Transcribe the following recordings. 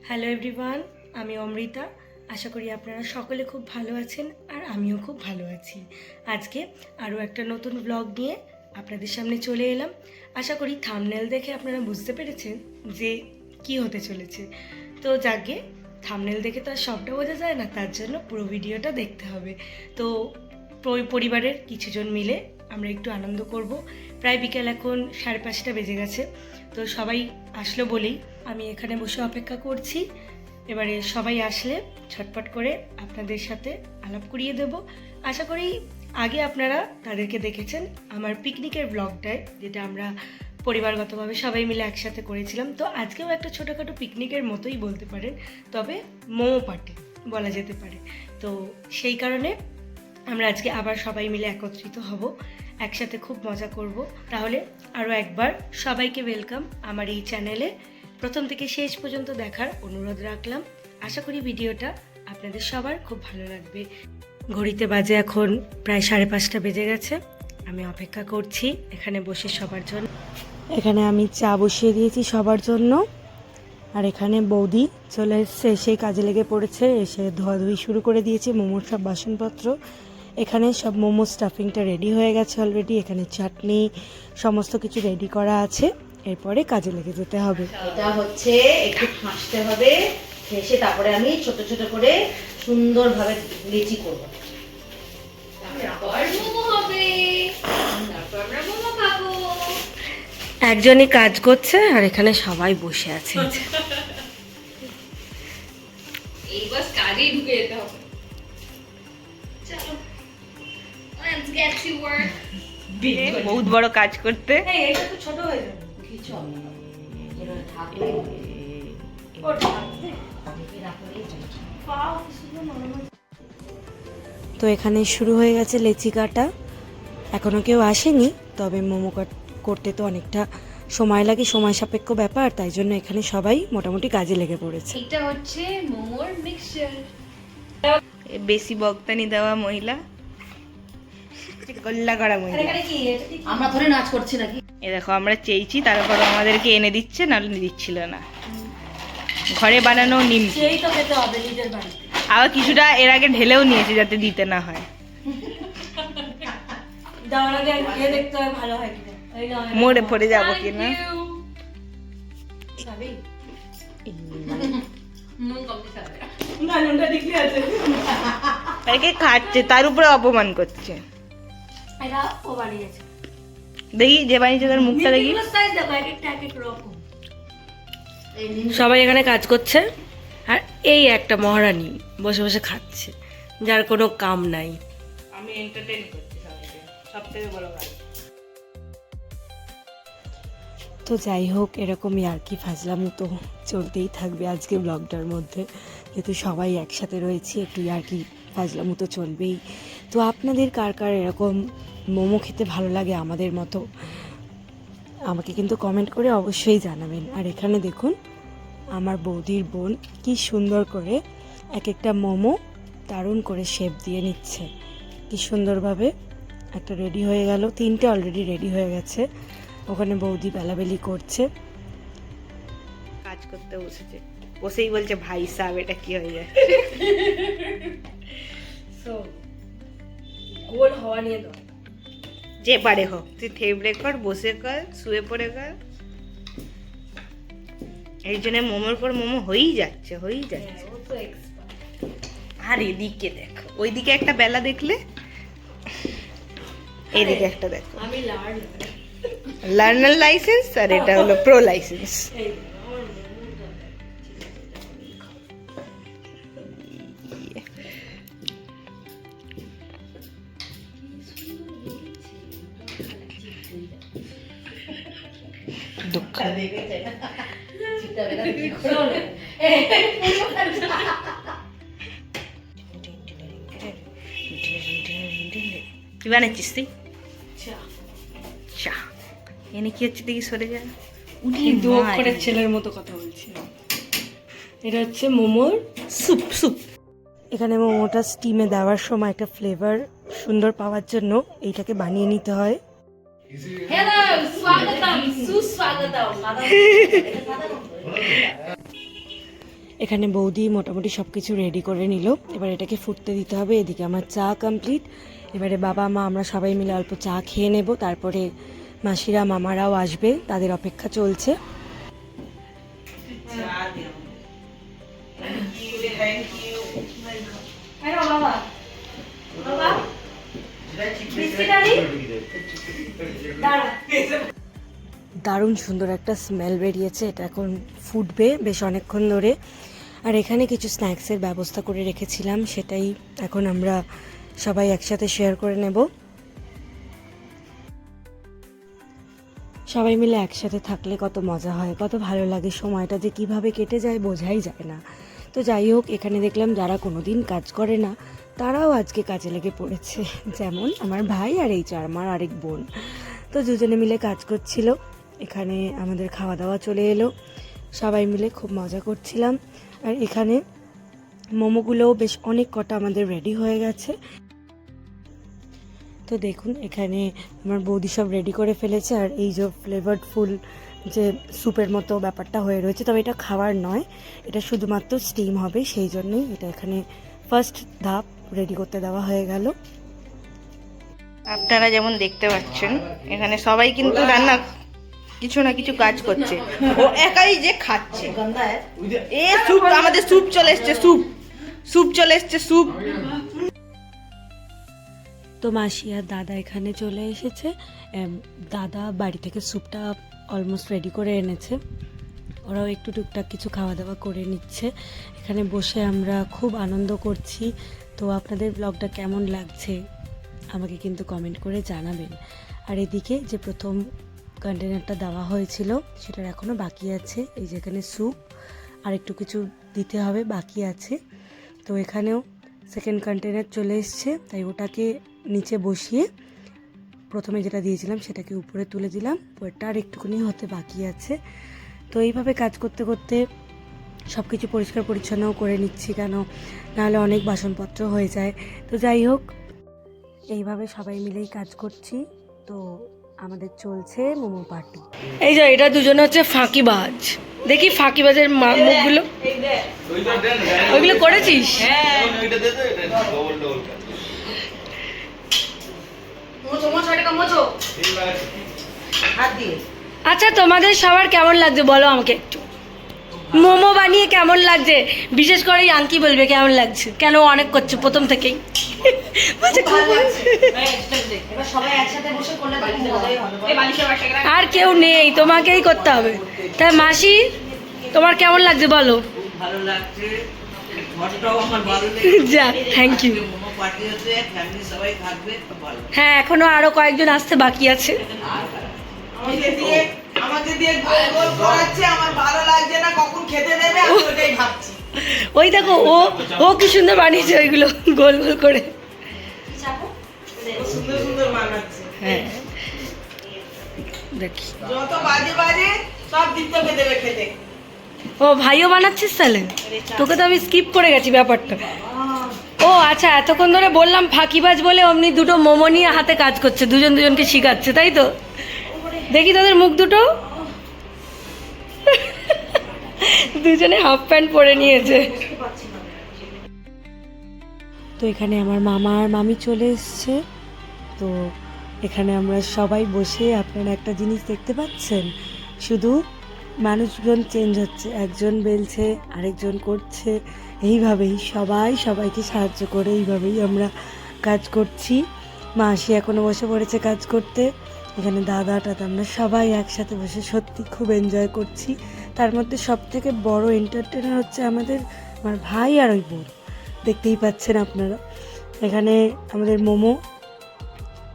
Hello everyone, আমি অমৃতা। আশা করি আপনারা সকলে খুব ভালো আছেন আর আমিও খুব ভালো আছি। আজকে আরও একটা নতুন ব্লগ নিয়ে আপনাদের সামনে চলে এলাম। আশা করি থাম্বনেল দেখে আপনারা বুঝতে পেরেছেন যে কি হতে চলেছে। তো যাকে থাম্বনেল দেখে তো আর সবটা বোঝা যায় না, তার জন্য পুরো ভিডিওটা দেখতে হবে। তো পরিবারের কিছুজন মিলে আমরা একটু আনন্দ করব। প্রায় বিকেল এখন 5:30 বেজে গেছে। তো সবাই আসলো বলেই আমি এখানে বসে অপেক্ষা করছি। এবারে সবাই আসলে ছটপট করে আপনাদের সাথে আলাপ করিয়ে দেব। আশা করি আগে আপনারা তাদেরকে দেখেছেন আমার পিকনিকের ব্লগটায়, যেটা আমরা পরিবারগতভাবে সবাই মিলে একসাথে করেছিলাম। তো আজকেও একটা ছোটোখাটো পিকনিকের মতোই বলতে পারেন, তবে মোমো পার্টি বলা যেতে পারে। তো সেই কারণে আমরা আজকে আবার সবাই মিলে একত্রিত হব, একসাথে খুব মজা করব। তাহলে আরও একবার সবাইকে ওয়েলকাম আমার এই চ্যানেলে। প্রথম থেকে শেষ পর্যন্ত দেখার অনুরোধ রাখলাম। আশা করি ভিডিওটা আপনাদের সবার খুব ভালো লাগবে। ঘড়িতে বাজে এখন প্রায় 5:30 বেজে গেছে। আমি অপেক্ষা করছি এখানে বসে সবার জন্য। এখানে আমি চা বসিয়ে দিয়েছি সবার জন্য, আর এখানে বৌদি চলে এসছে, এসে কাজে লেগে পড়েছে, এসে ধোয়াধুয়ি শুরু করে দিয়েছে মোমোর সব বাসনপত্র। এখানে সব মোমো স্টাফিংটা রেডি হয়ে গেছে অলরেডি। এখানে চাটনি সমস্ত কিছু রেডি করা আছে, এরপরে কাজে লেগে যেতে হবে। এটা হচ্ছে একটু ফাঁসতে হবে, ফেসে তারপরে আমি ছোট ছোট করে সুন্দরভাবে লিচি করব। তারপর মোমো হবে, তারপর আমরা মোমো খাবো। একজনই কাজ করছে আর এখানে সবাই বসে আছে। এই বাস কাজেই ঢুকে যেতে হবে। চলো, let's get to work. বহুত বড় কাজ করতে। এই এটা তো ছোট হয়ে যাবে। কিছু হবে না, এটা থাকবে। ও থাকবে। তো এখানে শুরু হয়ে গেছে লেচি কাটা। এখনো কেউ আসেনি, তবে মোমো করতে তো অনেকটা সময় লাগে, সময় সাপেক্ষ ব্যাপার, তাই জন্য এখানে সবাই মোটামুটি কাজে লেগে পড়েছে। এটা হচ্ছে মোমোর মিক্সচার। বেশি বক্তানি দেওয়া মহিলা, গল্লা করা মহিলা। আমরা ধরে নাচ করছি নাকি? এ দেখো, আমরা চেয়েছি, তারপর আমাদেরকে এনে দিচ্ছে, নাহলে দিচ্ছিল না। ঘরে বানানো নিমকি, সেই তো খেতে হবে নিজের বাড়িতে। আবার কিছুটা এর আগে ঢেলেও নিয়েছে যাতে দিতে না হয়। দেওয়ার আগে খেয়ে দেখতে হয় ভালো হয় কিনা। মরে পড়ে যাবো কিনা। খাবি? নুন কমতে থাকবে। না, নুনটা দেখলে আছে। তাকে খাচ্ছে, তার উপরে অপমান করছে। এটা ও বানিয়েছে। দেখি যে বানিয়েছে তার মুখটা দেখি। নিমকিগুলোর size দেখো, এক একটা এক এক রকম। সবাই এখানে কাজ করছে, আর এই একটা মহারানী বসে বসে খাচ্ছে, যার কোনো কাম নাই। আমি এন্টারটেইন করছি সবাইকে, সবথেকে বড় কাজ। তো যাই হোক, এরকমই আর কি ফাজলামো তো চলতেই থাকবে আজকে ব্লগটার মধ্যে, যেহেতু সবাই একসাথে রয়েছি, একটু আর কি ফাজলামো তো চলবেই। তো আপনাদের কার কার এরকম মোমো খেতে ভালো লাগে আমাদের মতো, আমাকে কিন্তু কমেন্ট করে অবশ্যই জানাবেন। আর এখানে দেখুন আমার বৌদির বোন কি সুন্দর করে এক একটা মোমো দারুণ করে শেপ দিয়ে নিচ্ছে। কি সুন্দরভাবে একটা রেডি হয়ে গেল, 3টে অলরেডি রেডি হয়ে গেছে। ওখানে বৌদি বেলাবেলি করছে, কাজ করতে বসেছে, বসেই বলছে ভাই সাহেব এটা কি হয়ে যায়। গোল হওয়া নিয়ে দাও, যে পারে হোক, তুই থেবড়ে কর, বসে কর, শুয়ে পড়ে কর। এই জন্য মোমোর পর মোমো হয়েই যাচ্ছে, হয়েই যাচ্ছে। ও তো এক্সপার্ট। আর এদিকে দেখো, ওইদিকে একটা বেলা দেখলে, এইদিকে একটা দেখো, আমি লার্নার লাইসেন্স, আর এটা হলো প্রো লাইসেন্স। দুঃখ তুই বানাচ্ছিস? তুই চা এনে কি হচ্ছে দেখি, সরে যায়। দু অক্ষরের ছেলের মতো কথা বলছি। এটা হচ্ছে মোমোর স্যুপ, স্যুপ। এখানে মোমোটা স্টিমে দেওয়ার সময় একটা ফ্লেভার সুন্দর পাওয়ার জন্য এইটাকে বানিয়ে নিতে হয়। হ্যালো, স্বাগতম, সুস্বাগতম। এখানে বৌদি মোটামুটি সব কিছু রেডি করে নিল। এবার এটাকে ফুটতে দিতে হবে। এদিকে আমার চা কমপ্লিট। এবারে বাবা মা আমরা সবাই মিলে অল্প চা খেয়ে নেব, তারপরে মাসিরা মামারাও আসবে, তাদের অপেক্ষা চলছে। দারুণ সুন্দর একটা স্মেল বেরিয়েছে। এটা এখন ফুটবে বেশ অনেকক্ষণ ধরে। আর এখানে কিছু স্ন্যাক্সের ব্যবস্থা করে রেখেছিলাম, সেটাই এখন আমরা সবাই একসাথে শেয়ার করে নেব। সবাই মিলে একসাথে থাকলে কত মজা হয়, কত ভালো লাগে, সময়টা যে কিভাবে কেটে যায় বোঝাই যায় না। তো যাই হোক, এখানে দেখলাম যারা কোনোদিন কাজ করে না তারাও আজকে কাজে লেগে পড়েছে, যেমন আমার ভাই আর এই যে আমার আরেক বোন। তো দুজনে মিলে কাজ করছিল। এখানে আমাদের খাওয়া দাওয়া চলে এলো, সবাই মিলে খুব মজা করছিলাম। আর এখানে মোমোগুলোও বেশ অনেক কটা আমাদের রেডি হয়ে গেছে। তো দেখুন এখানে আমার বৌদি সব রেডি করে ফেলেছে। আর এই যে ফ্লেভারড ফুল যে স্যুপের মতো ব্যাপারটা হয়ে রয়েছে, তবে এটা খাওয়ার নয়, এটা শুধুমাত্র স্টিম হবে, সেই জন্যই এটা এখানে ফার্স্ট ধাপ রেডি করতে দেওয়া হয়ে গেল। আপনারা যেমন দেখতে পাচ্ছেন এখানে সবাই কিন্তু রান্না কিছু না কিছু কাজ করছে, ও একাই যে খাচ্ছে। এ স্যুপ, আমাদের স্যুপ চলে এসছে, স্যুপ চলে এসছে, স্যুপ। তো মাসি আর দাদা এখানে চলে এসেছে। দাদা বাড়ি থেকে স্যুপটা অলমোস্ট রেডি করে এনেছে, ওরাও একটু টুকটাক কিছু খাওয়া দাওয়া করে নিচ্ছে। এখানে বসে আমরা খুব আনন্দ করছি। তো আপনাদের ব্লগটা কেমন লাগছে আমাকে কিন্তু কমেন্ট করে জানাবেন। আর এদিকে যে প্রথম কন্টেনারটা দেওয়া হয়েছিল সেটার এখনও বাকি আছে, এই যেখানে স্যুপ আর একটু কিছু দিতে হবে বাকি আছে। তো এখানেও সেকেন্ড কন্টেনার চলে এসছে, তাই ওটাকে নিচে বসিয়ে প্রথমে যেটা দিয়েছিলাম সেটাকে উপরে তুলে দিলাম, ওটা আর একটুখানি হতে বাকি আছে। তো এইভাবে কাজ করতে করতে সব কিছু পরিষ্কার পরিচ্ছন্নও করে নিচ্ছি, কেন নাহলে অনেক বাসনপত্র হয়ে যায়। তো যাই হোক, এইভাবে সবাই মিলেই কাজ করছি। তো আমাদের চলছে মোমো পার্টি। এই যে এটা দুজনে হচ্ছে ফাঁকিবাজ, দেখি ফাঁকিবাজের মুখগুলো, ওইগুলো করেছিস? আচ্ছা তোমাদের সবার কেমন লাগছে বলো আমাকে একটু, মোমো বানিয়ে কেমন লাগছে? বিশেষ করে আঙ্কি বলবে কেমন লাগছে, কেন অনেক করছে প্রথম থেকেই। আর কেউ নেই, তোমাকেই করতে হবে। তাই মাসি তোমার কেমন লাগছে বলো? ভালো লাগছে, ঘরটাও আমার ভালো যাক, থ্যাংক ইউ। মোমো পার্টি হচ্ছে, ফ্যামিলি সবাই থাকবে, খুব ভালো। হ্যাঁ, এখনো আরো কয়েকজন আসতে বাকি আছে। আমাকে দিয়ে গোল গোল করাচ্ছে, আমার ভালো লাগছে না, কখন খেতে দেবে আমি ওটাই ভাবছি। ওই দেখো ও কি সুন্দর বানিয়েছে ওইগুলো গোল গোল করে। সুন্দর সুন্দর বানাচ্ছে। হ্যাঁ দেখি, যত বাজে বাজে সব দিক তোকে দেবে খেতে। ও ভাইও বানাচ্ছিস তাহলে? তোকে তো আমি স্কিপ করে গেছি ব্যাপারটা। ও আচ্ছা, এতক্ষণ ধরে বললাম ফাঁকিবাজ বলে অমনি দুটো মোমো নিয়ে হাতে কাজ করছে, দুজন দুজনকে শিখাচ্ছে, তাই তো? দেখি তোদের মুখ দুটো, দুজনে হাফ প্যান্ট পরে নিয়েছে। তো এখানে আমার মামা আর মামি চলে এসছে। তো এখানে আমরা সবাই বসে, আপনারা একটা জিনিস দেখতে পাচ্ছেন, শুধু মানুষজন চেঞ্জ হচ্ছে, একজন বেলছে আরেকজন করছে, এইভাবেই সবাই সবাইকে সাহায্য করে এইভাবেই আমরা কাজ করছি। মাসি এখনও বসে পড়েছে কাজ করতে। এখানে দাদা টাদা আমরা সবাই একসাথে বসে সত্যি খুব এনজয় করছি। তার মধ্যে সব থেকে বড় এন্টারটেনার হচ্ছে আমার ভাই আর ওই বোন, দেখতেই পাচ্ছেন আপনারা। এখানে আমাদের মোমো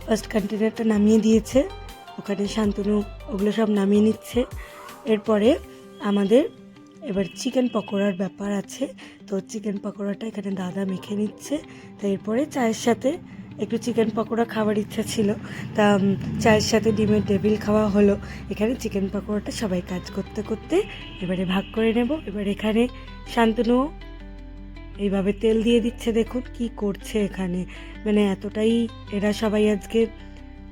ফার্স্ট কন্টেনারটা নামিয়ে দিয়েছে, ওখানে শান্তনু ওগুলো সব নামিয়ে নিচ্ছে। এরপরে আমাদের এবার চিকেন পকোড়ার ব্যাপার আছে। তো চিকেন পকোড়াটা এখানে দাদা মেখে নিচ্ছে। তো এরপরে চায়ের সাথে একটু চিকেন পকোড়া খাওয়ার ইচ্ছা ছিল, তা চায়ের সাথে ডিমের টেবিল খাওয়া হলো। এখানে চিকেন পকোড়াটা সবাই কাজ করতে করতে এবারে ভাগ করে নেব। এবার এখানে শান্তনু এইভাবে তেল দিয়ে দিচ্ছে, দেখুন কি করছে এখানে, মানে এতটাই এরা সবাই আজকে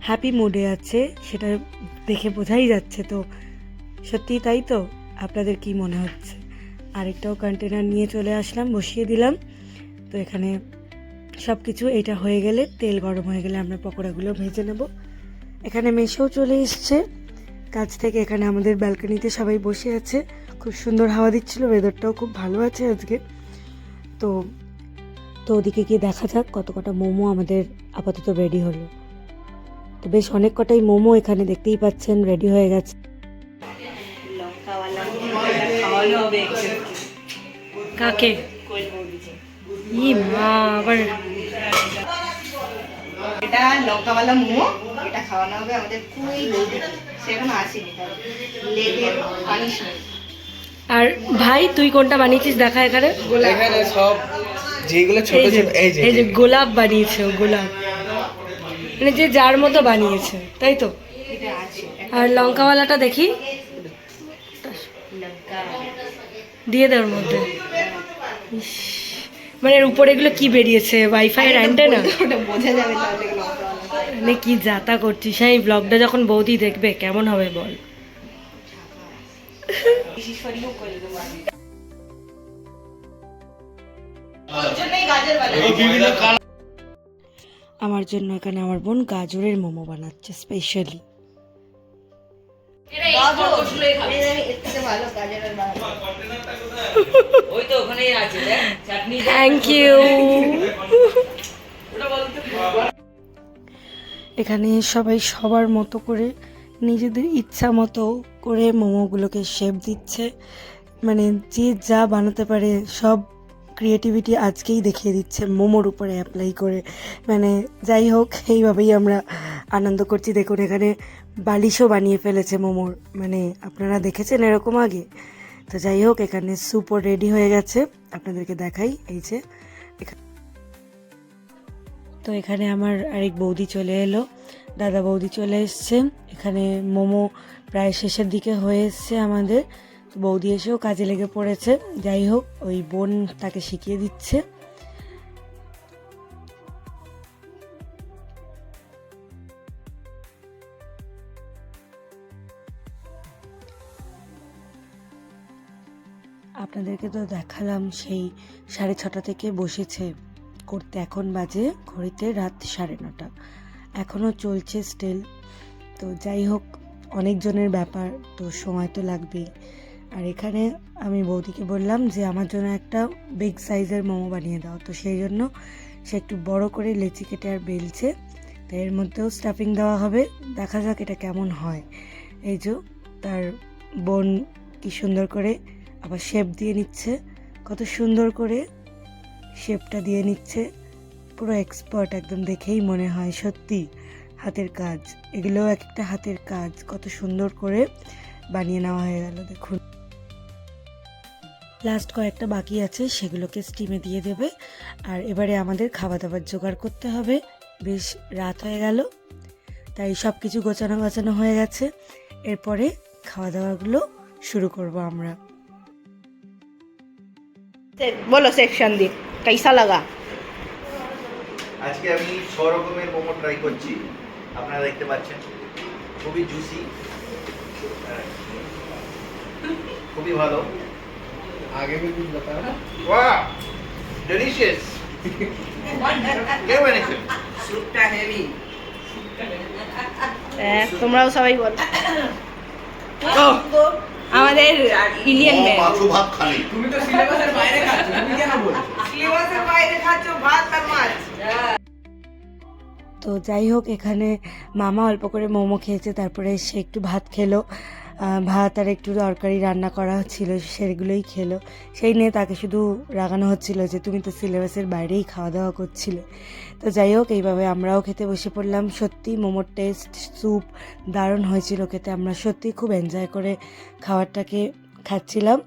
হ্যাপি মুডে আছে, সেটা দেখে বোঝাই যাচ্ছে। তো সত্যি তাই তো? আপনাদের কি মনে হচ্ছে? আরেকটাও কন্টেনার নিয়ে চলে আসলাম, বসিয়ে দিলাম। তো এখানে সব কিছু এটা হয়ে গেলে, তেল গরম হয়ে গেলে আমরা পকোড়াগুলো ভেজে নেব। এখানে মেসেও চলে এসছে কাছ থেকে। এখানে আমাদের ব্যালকনিতে সবাই বসে আছে, খুব সুন্দর হাওয়া দিচ্ছিল, ওয়েদারটাও খুব ভালো আছে আজকে। তো তো ওদিকে গিয়ে দেখা যাক কত কটা মোমো আমাদের আপাতত রেডি হলো। তো বেশ অনেক কটাই মোমো এখানে দেখতেই পাচ্ছেন রেডি হয়ে গেছে। কাকে? ই মা, আবার এটা লঙ্কাওয়ালা মোমো, এটা খাওয়ানো হবে আমাদের কুই বৌদিকে। সে এখনো আসেনি, তার লেটের পানিশমেন্ট। আর ভাই তুই কোনটা বানিয়েছিস দেখা এখানে? এখানে সব যেগুলো ছোট ছোট এই যে গোলাপ বানিয়েছে, ও গোলাপ মানে যে যার মতো বানিয়েছে, তাই তো? এটা আছে আর লঙ্কাওয়ালাটা দেখি, দিয়ে দে ওর মধ্যে। ইস, মানে এর উপরে এগুলো কি বেরিয়েছে? ওয়াইফাই এর অ্যান্টেনা? ওটা বোঝা যাবে তাহলে লঙ্কাওয়ালা। মানে কি যাতা করছিস? হ্যাঁ, এই ব্লগটা যখন বৌদি দেখবে কেমন হবে বল? বিশেষকরিও করে দেবো আমি। ওর জন্যই গাজর বানাই। আমার জন্য এখানে আমার বোন গাজরের মোমো বানাচ্ছে স্পেশালি। এর থেকে ভালো গাজরের বানাবো। ওই তো ওখানেই আছে দেখ চাটনি। Thank you. এখানে সবাই সবার মতো করে নিজেদের ইচ্ছা মতো করে মোমোগুলোকে শেপ দিচ্ছে। মানে যে যা বানাতে পারে সব ক্রিয়েটিভিটি আজকেই দেখিয়ে দিচ্ছে মোমোর উপরে অ্যাপ্লাই করে। মানে যাই হোক, এইভাবেই আমরা আনন্দ করছি। দেখুন এখানে বালিশও বানিয়ে ফেলেছে মোমোর, মানে আপনারা দেখেছেন এরকম আগে? তো যাই হোক, এখানে স্যুপও রেডি হয়ে গেছে, আপনাদেরকে দেখাই। এই যে তো এখানে আমার আরেক বৌদি চলে এলো, দাদা বৌদি চলে এসছে। এখানে মোমো প্রায় শেষের দিকে হয়ে এসছে আমাদের। তো বৌদি এসেও কাজে লেগে পড়েছে। যাই হোক, ওই বোন তাকে শিখিয়ে দিচ্ছে। আপনাদেরকে তো দেখালাম সেই 6:30 থেকে বসেছে করতে। এখন বাজে ঘড়িতে রাত 9:30, এখনও চলছে স্টিল। তো যাই হোক, অনেকজনের ব্যাপার, তো সময় তো লাগবেই। আর এখানে আমি বৌদিকে বললাম যে আমার জন্য একটা বিগ সাইজের মোমো বানিয়ে দাও। তো সেই জন্য সে একটু বড় করে লেচি কেটে আর বেলছে। তো এর মধ্যেও স্টাফিং দেওয়া হবে, দেখা যাক এটা কেমন হয়। এই যে তার বোন কি সুন্দর করে আবার শেপ দিয়ে নিচ্ছে, কত সুন্দর করে শেপটা দিয়ে নিচ্ছে। পুরো এক্সপার্ট একদম, দেখেই মনে হয় সত্যি হাতের কাজ। এগুলোও একটা হাতের কাজ, কত সুন্দর করে বানিয়ে নেওয়া হয়ে গেল। দেখুন লাস্ট কয়েকটা বাকি আছে, সেগুলোকে স্টিমে দিয়ে দেবে। আর এবারে আমাদের খাওয়া দাওয়ার জোগাড় করতে হবে। বেশ রাত হয়ে গেল, তাই সব কিছু গোছানো হয়ে গেছে। এরপরে খাওয়া দাওয়াগুলো শুরু করব আমরা। বলো সেকশন দিক कैसा लगा? আজকে আমি 6 রকমের মোমো ট্রাই করছি, আপনারা দেখতে পাচ্ছেন। খুবই জুসি, খুবই ভালো। आगे भी कुछ बताओ ना। Wow, delicious. কে বানিয়েছে? স্যুপটা হেভি। তোমরাও সবাই বলো। আমাদের ইন্ডিয়ান ও, মেয়ে। মাছু ভাত খালি। তুমি তো সিলেবাসের বাইরে খাচ্ছ, তুমি কেন বলছো? সিলেবাসের বাইরে খাচ্ছ ভাত আর মাছ। তো যাই হোক, এখানে মামা অল্প করে মোমো খেয়েছে, তারপরে সে একটু ভাত খেলো। ভাত আর একটু তরকারি রান্না করা হচ্ছিল, সেগুলোই খেলো। সেই নিয়ে তাকে শুধু রাগানো হচ্ছিল যে তুমি তো সিলেবাসের বাইরেই খাওয়া দাওয়া করছিলে। তো যাই হোক, এইভাবে আমরাও খেতে বসে পড়লাম। সত্যি মোমোর টেস্ট, স্যুপ দারুণ হয়েছিল খেতে। আমরা সত্যি খুব এনজয় করে খাবারটাকে খাচ্ছিলাম।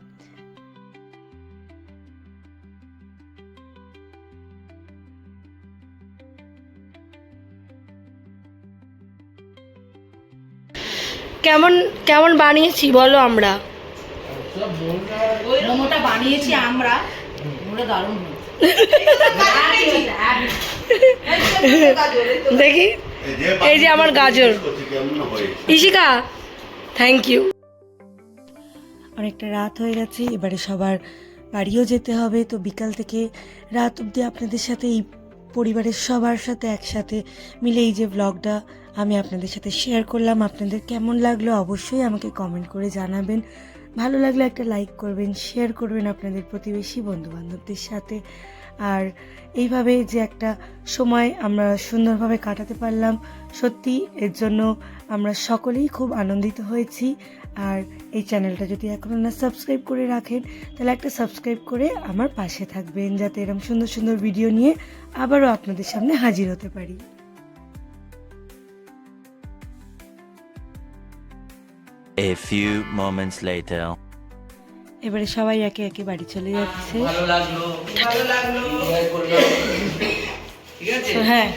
কেমন কেমন বানিয়েছি বলো আমরা? মোমোটা বানিয়েছি আমরা, মোমোটা দারুণ দেখি, এই যে আমার গাজর। Ishika, thank you. অনেকটা রাত হয়ে গেছে, এবারে সবার বাড়িও যেতে হবে। তো বিকাল থেকে রাত অবধি আপনাদের সাথে এই পরিবারের সবার সাথে একসাথে মিলে এই যে ব্লগটা আমি আপনাদের সাথে শেয়ার করলাম, আপনাদের কেমন লাগলো অবশ্যই আমাকে কমেন্ট করে জানাবেন। ভালো লাগলে একটা লাইক করবেন, শেয়ার করবেন আপনাদের প্রতিবেশী বন্ধুবান্ধবদের সাথে। আর এইভাবে যে একটা সময় আমরা সুন্দরভাবে কাটাতে পারলাম, সত্যি এর জন্য আমরা সকলেই খুব আনন্দিত হয়েছি। আর এই চ্যানেলটা যদি এখনও না সাবস্ক্রাইব করে রাখেন তাহলে একটা সাবস্ক্রাইব করে আমার পাশে থাকবেন, যাতে এরকম সুন্দর সুন্দর ভিডিও নিয়ে আবারও আপনাদের সামনে হাজির হতে পারি। A few moments later. এবারে সবাই একে একে বাড়ি চলে যাচ্ছে। ভালো লাগলো ভালো লাগলো। enjoy করলাম। ঠিক আছে তো হ্যাঁ,